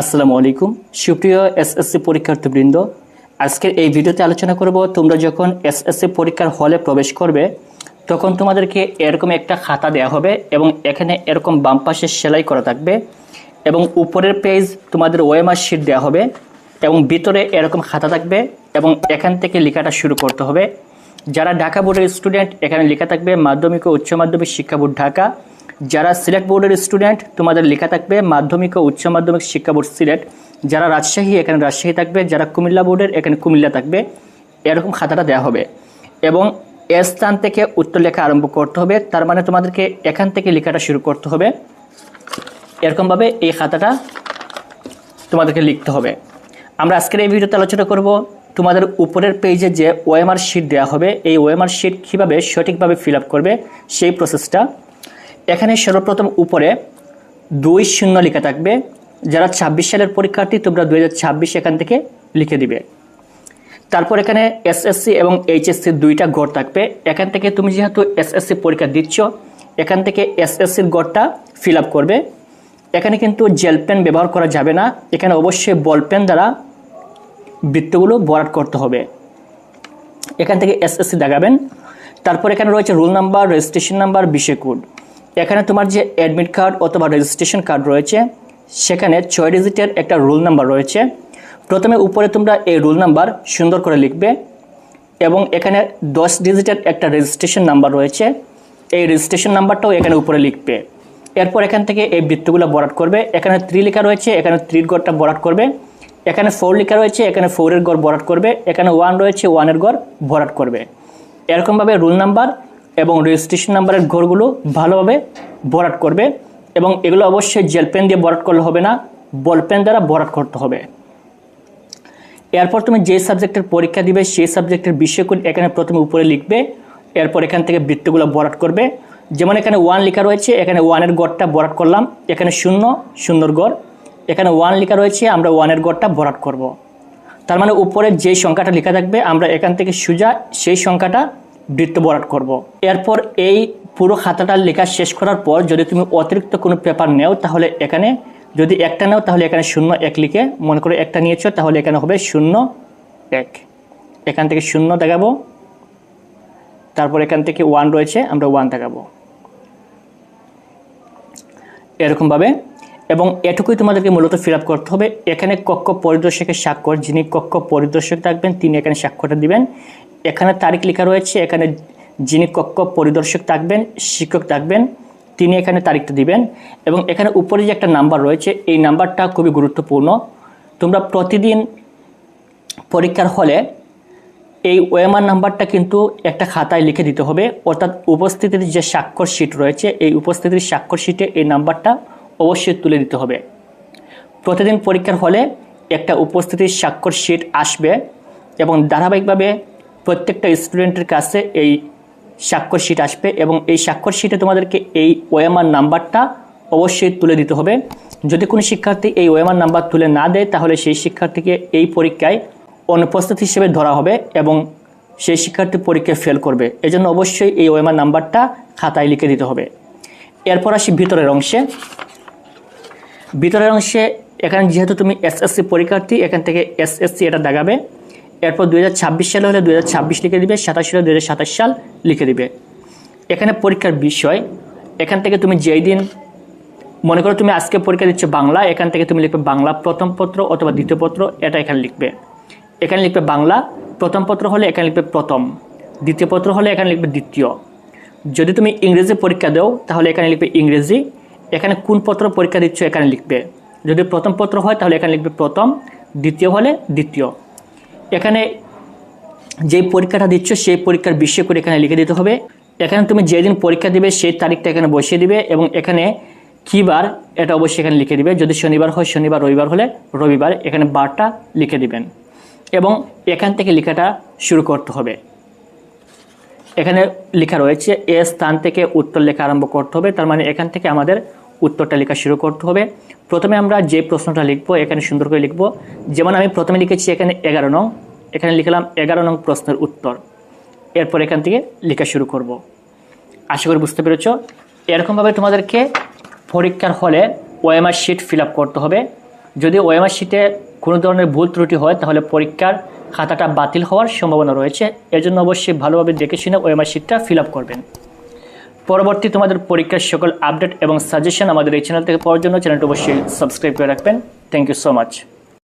আসসালামু আলাইকুম সুপ্রিয় এসএসসি পরীক্ষার্থীবৃন্দ, আজকের এই ভিডিওতে আলোচনা করব তোমরা যখন এসএসসি পরীক্ষার হলে প্রবেশ করবে তখন তোমাদেরকে এরকম একটা খাতা দেওয়া হবে এবং এখানে এরকম বাম পাশে সেলাই করা থাকবে এবং উপরের পেজ তোমাদের ওএমআর শিট দেওয়া হবে এবং ভিতরে এরকম খাতা থাকবে এবং এখান থেকে লেখাটা শুরু করতে হবে। যারা ঢাকা বোর্ডের স্টুডেন্ট এখানে লেখা থাকবে মাধ্যমিক ও উচ্চ মাধ্যমিক শিক্ষা বোর্ড ঢাকা। যারা সিলেট বোর্ডের স্টুডেন্ট তোমাদের লেখা থাকবে মাধ্যমিক ও উচ্চ মাধ্যমিক শিক্ষা বোর্ড সিলেট। যারা রাজশাহী এখানে রাজশাহী থাকবে, যারা কুমিল্লা বোর্ডের এখানে কুমিল্লা থাকবে। এরকম খাতাটা দেওয়া হবে এবং এ স্থান থেকে উত্তর লেখা আরম্ভ করতে হবে, তার মানে তোমাদেরকে এখান থেকে লেখাটা শুরু করতে হবে। এরকমভাবে এই খাতাটা তোমাদেরকে লিখতে হবে। আমরা আজকের এই ভিডিওতে আলোচনা করব তোমাদের উপরের পেজে যে ওএমআর শিট দেওয়া হবে এই ওএমআর শিট কীভাবে সঠিকভাবে ফিল আপ করবে সেই প্রসেসটা। এখানে সর্বপ্রথম উপরে 20 লেখা থাকবে। যারা 26 সালের পরীক্ষার্থী তোমরা 2026 এখান থেকে লিখে দিবে। তারপর এখানে এসএসসি এবং এইচএসসি দুইটা গড় থাকবে। এখান থেকে তুমি যেহেতু এসএসসি পরীক্ষা দিচ্ছ এখান থেকে এসএসসির গড়টা ফিল আপ করবে। এখানে কিন্তু জেল পেন ব্যবহার করা যাবে না, এখানে অবশ্যই বল পেন দ্বারা বৃত্তগুলো ভরাট করতে হবে। এখান থেকে এসএসসি দেখাবেন। তারপর এখানে রয়েছে রোল নাম্বার, রেজিস্ট্রেশন নাম্বার, বিষয় কোড। এখানে তোমার যে অ্যাডমিট কার্ড অথবা রেজিস্ট্রেশন কার্ড রয়েছে সেখানে 6 ডিজিটের একটা রোল নাম্বার রয়েছে। প্রথমে উপরে তোমরা এই রোল নাম্বার সুন্দর করে লিখবে এবং এখানে 10 ডিজিটের একটা রেজিস্ট্রেশন নাম্বার রয়েছে, এই রেজিস্ট্রেশন নাম্বারটাও এখানে উপরে লিখবে। এরপর এখান থেকে এই বৃত্তগুলো ভরাট করবে। এখানে 3 লেখা রয়েছে, এখানে 3 গড়টা ভরাট করবে। এখানে 4 লেখা রয়েছে, এখানে 4-এর গড় ভরাট করবে। এখানে 1 রয়েছে, 1-এর গড় ভরাট করবে। এরকমভাবে রোল নাম্বার এবং রেজিস্ট্রেশন নাম্বারের ঘরগুলো ভালোভাবে ভরাট করবে এবং এগুলো অবশ্যই জেল পেন দিয়ে ভরাট করলে হবে না, বল পেন দ্বারা ভরাট করতে হবে। এরপর তুমি যে সাবজেক্টের পরীক্ষা দিবে সেই সাবজেক্টের বিষয় কোড এখানে প্রথমে উপরে লিখবে। এরপর এখান থেকে বৃত্তগুলো ভরাট করবে। যেমন এখানে 1 লেখা রয়েছে, এখানে 1-এর গড়টা ভরাট করলাম। এখানে 0 গড়, এখানে 1 লেখা রয়েছে, আমরা 1-এর গড়টা ভরাট করব। তার মানে উপরে যে সংখ্যাটা লেখা থাকবে আমরা এখান থেকে সোজা সেই সংখ্যাটা বৃত্ত ভরাট করব। এরপর এই পুরো খাতাটা লেখা শেষ করার পর যদি তুমি অতিরিক্ত কোনো পেপার নেও তাহলে এখানে, যদি একটা নেও তাহলে এখানে 0-1 লিখে, মনে করে একটা নিয়েছো তাহলে এখানে হবে 0-1। এখান থেকে 0 দেখাবো, তারপর এখান থেকে 1 রয়েছে, আমরা 1 দেখাবো এরকমভাবে। এবং এটুকুই তোমাদেরকে মূলত ফিল আপ করতে হবে। এখানে কক্ষ পরিদর্শকের স্বাক্ষর, যিনি কক্ষ পরিদর্শক থাকবেন তিনি এখানে স্বাক্ষরটা দিবেন। এখানে তারিখ লেখা রয়েছে, এখানে যিনি কক্ষ পরিদর্শক থাকবেন, শিক্ষক থাকবেন, তিনি এখানে তারিখটা দিবেন। এবং এখানে উপরে যে একটা নাম্বার রয়েছে এই নাম্বারটা খুবই গুরুত্বপূর্ণ। তোমরা প্রতিদিন পরীক্ষার হলে এই ওএমআর নাম্বারটা কিন্তু একটা খাতায় লিখে দিতে হবে, অর্থাৎ উপস্থিতির যে স্বাক্ষর শিট রয়েছে এই উপস্থিতির স্বাক্ষর শিটে এই নাম্বারটা অবশ্যই তুলে দিতে হবে। প্রতিদিন পরীক্ষার হলে একটা উপস্থিতির স্বাক্ষর শিট আসবে এবং ধারাবাহিকভাবে প্রত্যেকটা স্টুডেন্টের কাছে এই স্বাক্ষর শিট আসবে এবং এই স্বাক্ষর শিটে তোমাদেরকে এই ওএমআর নাম্বারটা অবশ্যই তুলে দিতে হবে। যদি কোনো শিক্ষার্থী এই ওএমআর নাম্বার তুলে না দেয় তাহলে সেই শিক্ষার্থীকে এই পরীক্ষায় অনুপস্থিত হিসেবে ধরা হবে এবং সেই শিক্ষার্থী পরীক্ষায় ফেল করবে। এজন্য অবশ্যই এই ওএমআর নাম্বারটা খাতায় লিখে দিতে হবে। এরপর আসি ভিতরের অংশে। ভিতরের অংশে এখানে যেহেতু তুমি এসএসসি পরীক্ষার্থী এখান থেকে এসএসসি এটা দেখাবে। এরপর 2026 সালে হলে 2026 লিখে দিবে, 27 সালে 2027 সাল লিখে দিবে। এখানে পরীক্ষার বিষয়, এখান থেকে তুমি যেই দিন, মনে করো তুমি আজকে পরীক্ষা দিচ্ছ বাংলা, এখান থেকে তুমি লিখবে বাংলা প্রথম পত্র অথবা দ্বিতীয় পত্র, এটা এখানে লিখবে। এখানে লিখবে বাংলা প্রথম পত্র হলে এখানে লিখবে প্রথম, দ্বিতীয় পত্র হলে এখানে লিখবে দ্বিতীয়। যদি তুমি ইংরেজি পরীক্ষা দাও তাহলে এখানে লিখবে ইংরেজি। এখানে কোন পত্র পরীক্ষা দিচ্ছ এখানে লিখবে। যদি প্রথম পত্র হয় তাহলে এখানে লিখবে প্রথম, দ্বিতীয় হলে দ্বিতীয়। এখানে যেই পরীক্ষাটা দিচ্ছ সেই পরীক্ষার বিষয় করে এখানে লিখে দিতে হবে। এখানে তুমি যেদিন পরীক্ষা দিবে সেই তারিখটা এখানে বসিয়ে দিবে এবং এখানে কী বার এটা অবশ্যই এখানে লিখে দিবে। যদি শনিবার হয় শনিবার, রবিবার হলে রবিবার, এখানে বারটা লিখে দিবেন এবং এখান থেকে লেখাটা শুরু করতে হবে। এখানে লেখা রয়েছে এ স্থান থেকে উত্তর লেখা আরম্ভ করতে হবে, তার মানে এখান থেকে আমাদের উত্তরটা লেখা শুরু করতে হবে। প্রথমে আমরা যে প্রশ্নটা লিখবো এখানে সুন্দর করে লিখবো। যেমন আমি প্রথমে লিখেছি এখানে 11 নং, এখানে লিখলাম 11 নং প্রশ্নের উত্তর। এরপর এখান থেকে লেখা শুরু করব। আশা করি বুঝতে পেরেছ। এরকমভাবে তোমাদেরকে পরীক্ষার হলে ওএমআর শিট ফিল আপ করতে হবে। যদি ওএমআর শিটে কোনো ধরনের ভুল ত্রুটি হয় তাহলে পরীক্ষার খাতাটা বাতিল হওয়ার সম্ভাবনা রয়েছে। এর জন্য অবশ্যই ভালোভাবে দেখে শুনে ওএমআর শিটটা ফিল আপ করবেন। পরবর্তী তোমাদের পরীক্ষার সকল আপডেট এবং সাজেশন আমাদের এই চ্যানেল থেকে পাওয়ার জন্য চ্যানেলটি অবশ্যই সাবস্ক্রাইব করে রাখবেন। Thank you so much.